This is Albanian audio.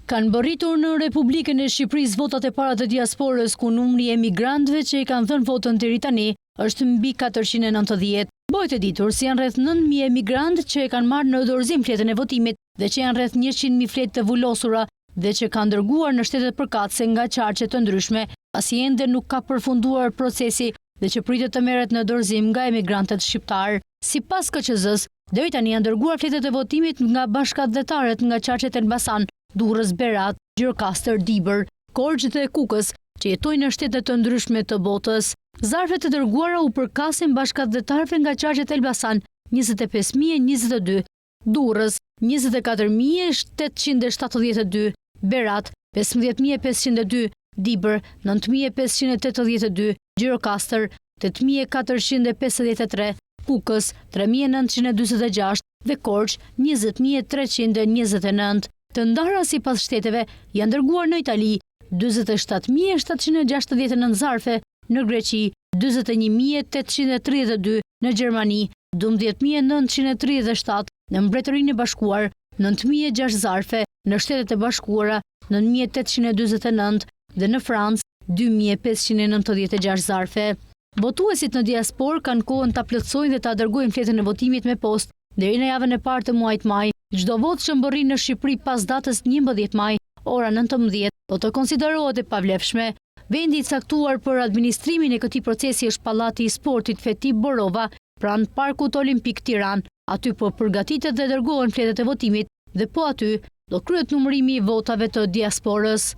Kanë bërritur në Republikën e Shqipërisë votat e para të diasporës, ku numri e emigrantëve që i kanë dhënë votën deri tani është mbi 490. Bëhet e ditur se janë rreth 9.000 emigrantë që e kanë marrë në dorëzim fletën e votimit dhe që janë rreth 100.000 fletë të vullosura dhe që kanë dërguar në shtetet përkatëse nga qarqe të ndryshme, pasi ende nuk ka përfunduar procesi dhe që pritet të merret në dorëzim nga emigrantët shqiptar. Sipas KQZ-s, deri tani janë dërguar fletët e votimit nga bashkëdhetarët nga qarqet Elbasan, Durrës, Berat, Gjirokastër, Dibër, Korçë dhe Kukës, që jetojnë në shtete të ndryshme të botës. Zarfet të dërguara u përkasin bashkëdhetarëve nga qarqet Elbasan 25.022, Durrës 24.872, Berat 15.502, Dibër 9.582, Gjirokastër 8.453, Kukës 3.946 dhe Korçë 20.329. Të ndara sipas shteteve janë dërguar në Itali 27.769 zarfe, në Greqi 21.832, në Gjermani 12.937, në Mbretërinë e Bashkuar 9.006 zarfe, në Shtetet e Bashkuara 9.849 dhe në Francë 2.596 zarfe. Votuesit në diasporë kanë kohën ta plotësojnë dhe ta dërgojnë fletën e votimit me postë deri në javën e parë të muajit maj. Çdo votë që mbërrin në Shqipëri pas datës 11 maj, ora 19, do të konsiderohet e pavlefshme. Vendi i caktuar për administrimin e këtij procesi është Pallati i Sportit Feti Borova, pranë Parkut Olimpik Tiranë. Aty po përgatitet dhe dërgohen fletët e votimit dhe po aty do kryhet numërimi i votave të diasporës.